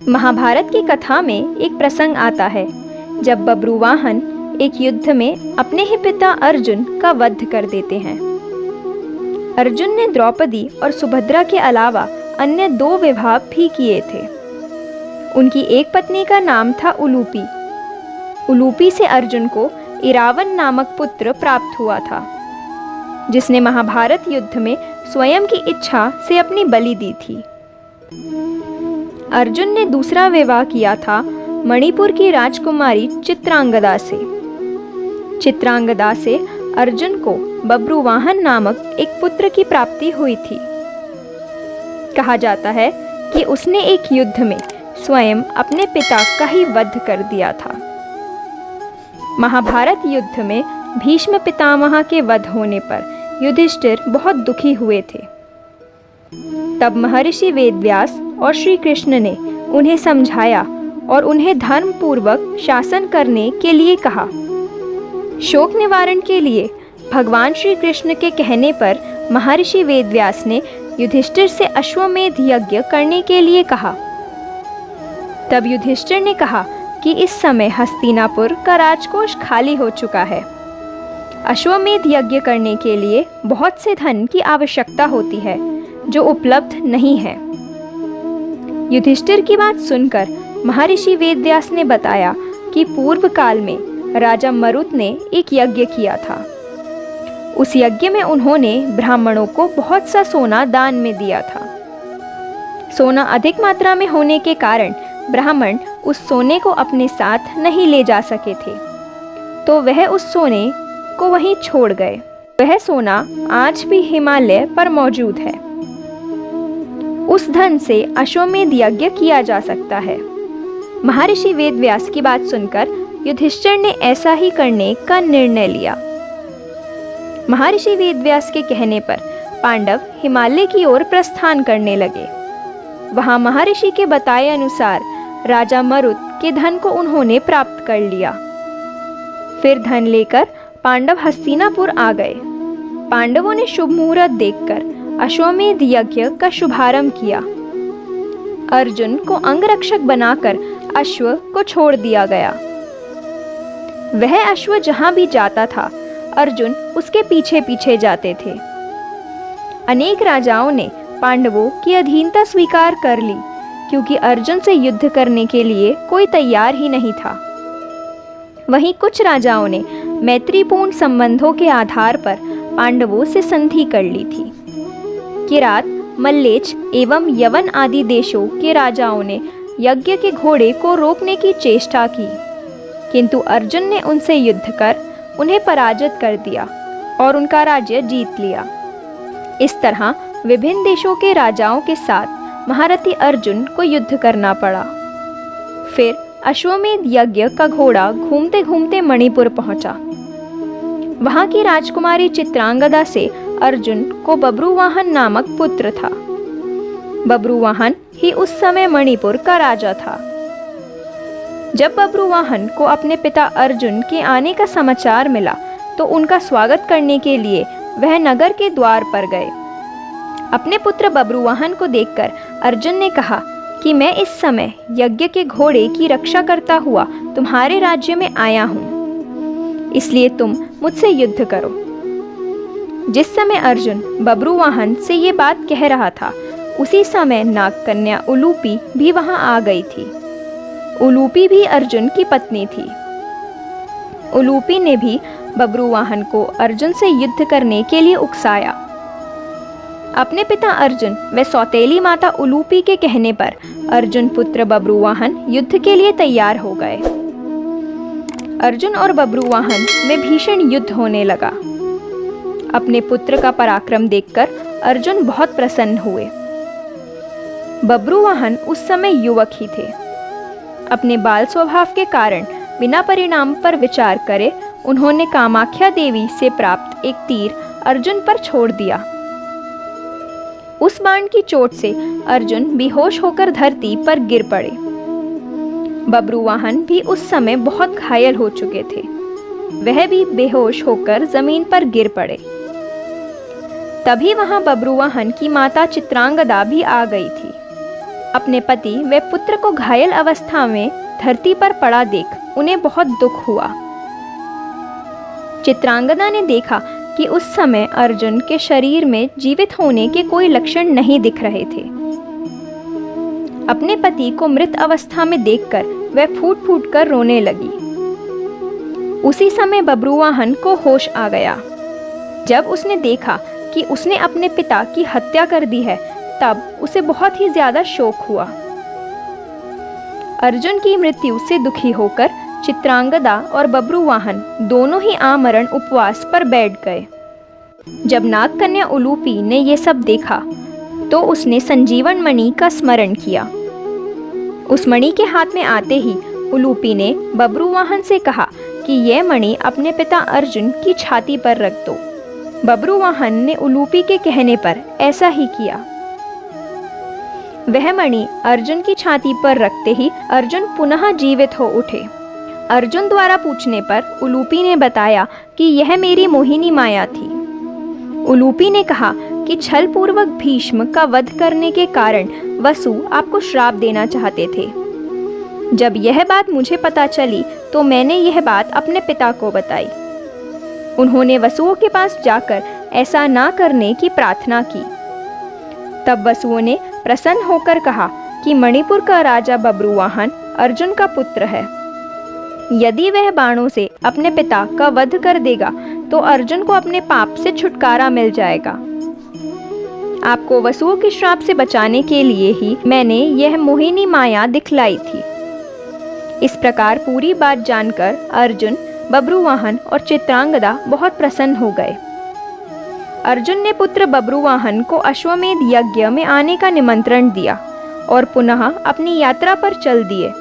महाभारत की कथा में एक प्रसंग आता है जब बब्रुवाहन एक युद्ध में अपने ही पिता अर्जुन का वध कर देते हैं। अर्जुन ने द्रौपदी और सुभद्रा के अलावा अन्य 2 विवाह भी किए थे। उनकी एक पत्नी का नाम था उलूपी। उलूपी से अर्जुन को इरावन नामक पुत्र प्राप्त हुआ था, जिसने महाभारत युद्ध में स्वयं की इच्छा से अपनी बलि दी थी। अर्जुन ने दूसरा विवाह किया था मणिपुर की राजकुमारी चित्रांगदा से। चित्रांगदा से अर्जुन को बब्रुवाहन नामक एक पुत्र की प्राप्ति हुई थी। कहा जाता है कि उसने एक युद्ध में स्वयं अपने पिता का ही वध कर दिया था। महाभारत युद्ध में भीष्म पितामह के वध होने पर युधिष्ठिर बहुत दुखी हुए थे। तब महर्षि वेदव्यास और श्री कृष्ण ने उन्हें समझाया और उन्हें धर्म पूर्वक शासन करने के लिए कहा। शोक निवारण के लिए भगवान श्री कृष्ण के कहने पर महर्षि वेदव्यास ने युधिष्ठिर से अश्वमेध यज्ञ करने के लिए कहा। तब युधिष्ठिर ने कहा कि इस समय हस्तिनापुर का राजकोष खाली हो चुका है। अश्वमेध यज्ञ करने के लिए बहुत से धन की आवश्यकता होती है जो उपलब्ध नहीं है। युधिष्ठिर की बात सुनकर महर्षि वेदव्यास ने बताया कि पूर्व काल में राजा मरुत ने एक यज्ञ किया था। उस यज्ञ में उन्होंने ब्राह्मणों को बहुत सा सोना दान में दिया था। सोना अधिक मात्रा में होने के कारण ब्राह्मण उस सोने को अपने साथ नहीं ले जा सके थे, तो वह उस सोने को वहीं छोड़ गए। वह सोना आज भी हिमालय पर मौजूद है। उस धन से अश्वमेध यज्ञ किया जा सकता है। महर्षि वेदव्यास की बात सुनकर युधिष्ठिर ने ऐसा ही करने का निर्णय लिया। महर्षि वेदव्यास के कहने पर पांडव हिमालय की ओर प्रस्थान करने लगे। वहां महर्षि के बताए अनुसार राजा मरुत के धन को उन्होंने प्राप्त कर लिया। फिर धन लेकर पांडव हस्तिनापुर आ गए। पांडवों ने शुभ मुहूर्त देखकर अश्वमेध यज्ञ का शुभारंभ किया। अर्जुन को अंगरक्षक बनाकर अश्व को छोड़ दिया गया। वह अश्व जहां भी जाता था, अर्जुन उसके पीछे पीछे जाते थे। अनेक राजाओं ने पांडवों की अधीनता स्वीकार कर ली, क्योंकि अर्जुन से युद्ध करने के लिए कोई तैयार ही नहीं था। वहीं कुछ राजाओं ने मैत्रीपूर्ण संबंधों के आधार पर पांडवों से संधि कर ली थी। किरात, मल्लेच एवं यवन आदि देशों के राजाओं ने यज्ञ के घोड़े को रोकने की चेष्टा की, किंतु अर्जुन ने उनसे युद्ध कर उन्हें पराजित कर दिया और उनका राज्य जीत लिया। इस तरह विभिन्न देशों के राजाओं के साथ महारथी अर्जुन को युद्ध करना पड़ा। फिर अश्वमेध यज्ञ का घोड़ा घूमते घूमते मणिपुर पहुंचा। वहां की राजकुमारी चित्रांगदा से अर्जुन को बब्रुवाहन नामक पुत्र था। बब्रुवाहन ही उस समय मणिपुर का राजा था। जब बब्रुवाहन को अपने पिता अर्जुन के आने का समाचार मिला, तो उनका स्वागत करने के लिए वह नगर के द्वार पर गए। अपने पुत्र बब्रुवाहन को देखकर अर्जुन ने कहा कि मैं इस समय यज्ञ के घोड़े की रक्षा करता हुआ तुम्हारे राज्य में आया हूं, इसलिए तुम मुझसे युद्ध करो। जिस समय अर्जुन बब्रुवाहन से ये बात कह रहा था, उसी समय नागकन्या उलूपी भी वहां आ गई थी। उलूपी भी अर्जुन की पत्नी थी। उलूपी ने भी बब्रुवाहन को अर्जुन से युद्ध करने के लिए उकसाया। अपने पिता अर्जुन व सौतेली माता उलूपी के कहने पर अर्जुन पुत्र बब्रुवाहन युद्ध के लिए तैयार हो गए। अर्जुन और बब्रुवाहन में भीषण युद्ध होने लगा। अपने पुत्र का पराक्रम देखकर अर्जुन बहुत प्रसन्न हुए। बब्रुवाहन उस समय युवक ही थे। अपने बाल स्वभाव के कारण बिना परिणाम पर विचार करे उन्होंने कामाख्या देवी से प्राप्त एक तीर अर्जुन पर छोड़ दिया। उस बाण की चोट से अर्जुन बेहोश होकर धरती पर गिर पड़े। बब्रुवाहन भी उस समय बहुत घायल हो चुके थे। वह भी बेहोश होकर जमीन पर गिर पड़े। तभी वहां बब्रुवाहन की माता चित्रांगदा भी आ गई थी। अपने पति व पुत्र को घायल अवस्था में धरती पर पड़ा देख उन्हें बहुत दुख हुआ। चित्रांगदा ने देखा कि उस समय अर्जुन के शरीर में जीवित होने के कोई लक्षण नहीं दिख रहे थे। अपने पति को मृत अवस्था में देखकर वह फूट फूट कर रोने लगी। उसी समय बब्रुवाहन को होश आ गया। जब उसने देखा कि उसने अपने पिता की हत्या कर दी है, तब उसे बहुत ही ज्यादा शोक हुआ। अर्जुन की मृत्यु से दुखी होकर चित्रांगदा और बब्रुवाहन दोनों ही आमरण उपवास पर बैठ गए। जब नागकन्या उलूपी ने यह सब देखा तो उसने संजीवन मणि का स्मरण किया। उस मणि के हाथ में आते ही उलूपी ने बब्रुवाहन से कहा कि यह मणि अपने पिता अर्जुन की छाती पर रख दो। बब्रुवाहन ने उलूपी के कहने पर ऐसा ही किया। वह मणि अर्जुन की छाती पर रखते ही अर्जुन पुनः जीवित हो उठे। अर्जुन द्वारा पूछने पर उलूपी ने बताया कि यह मेरी मोहिनी माया थी। उलूपी ने कहा कि छल पूर्वक भीष्म का वध करने के कारण वसु आपको श्राप देना चाहते थे। जब यह बात मुझे पता चली तो मैंने यह बात अपने पिता को बताई। उन्होंने वसुओं के पास जाकर ऐसा ना करने की प्रार्थना की। तब वसुओं ने प्रसन्न होकर कहा कि मणिपुर का राजा बब्रुवाहन अर्जुन का पुत्र है। यदि वह बाणों से अपने पिता का वध कर देगा तो अर्जुन को अपने पाप से छुटकारा मिल जाएगा। आपको वसुओं के श्राप से बचाने के लिए ही मैंने यह मोहिनी माया दिखलाई थी। इस प्रकार पूरी बात जानकर अर्जुन, बब्रुवाहन और चित्रांगदा बहुत प्रसन्न हो गए। अर्जुन ने पुत्र बब्रुवाहन को अश्वमेध यज्ञ में आने का निमंत्रण दिया और पुनः अपनी यात्रा पर चल दिए।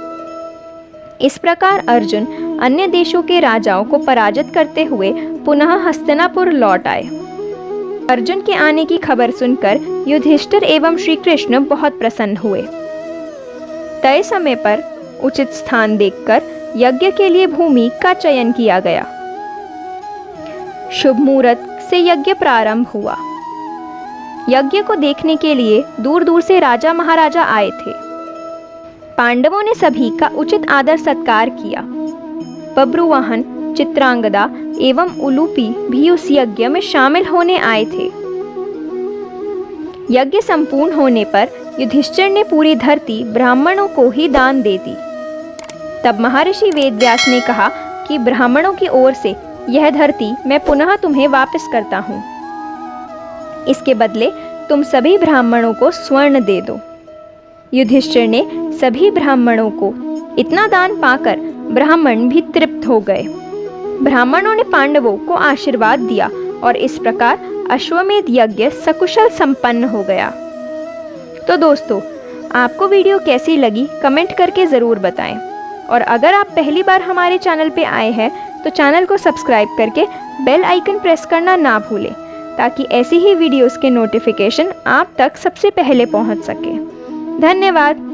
इस प्रकार अर्जुन अन्य देशों के राजाओं को पराजित करते हुए पुनः हस्तिनापुर लौट आए। अर्जुन के आने की खबर सुनकर युधिष्ठिर एवं श्री कृष्ण बहुत प्रसन्न हुए। तय समय पर उचित स्थान देखकर यज्ञ के लिए भूमि का चयन किया गया। शुभ मुहूर्त से यज्ञ प्रारंभ हुआ। यज्ञ को देखने के लिए दूर दूर से राजा महाराजा आए थे। पांडवों ने सभी का उचित आदर सत्कार किया। बब्रुवाहन, चित्रांगदा एवं उलूपी भी उस यज्ञ में शामिल होने आए थे। यज्ञ संपूर्ण होने पर युधिष्ठिर ने पूरी धरती ब्राह्मणों को ही दान दे दी। तब महर्षि वेदव्यास ने कहा कि ब्राह्मणों की ओर से यह धरती मैं पुनः तुम्हें वापस करता हूँ। इसके बदले तुम सभी ब्राह्मणों को स्वर्ण दे दो। युधिष्ठिर ने सभी ब्राह्मणों को इतना दान पाकर ब्राह्मण भी तृप्त हो गए। ब्राह्मणों ने पांडवों को आशीर्वाद दिया और इस प्रकार अश्वमेध यज्ञ सकुशल संपन्न हो गया। तो दोस्तों, आपको वीडियो कैसी लगी कमेंट करके ज़रूर बताएं। और अगर आप पहली बार हमारे चैनल पे आए हैं तो चैनल को सब्सक्राइब करके बेल आइकन प्रेस करना ना भूलें, ताकि ऐसी ही वीडियोस के नोटिफिकेशन आप तक सबसे पहले पहुंच सके। धन्यवाद।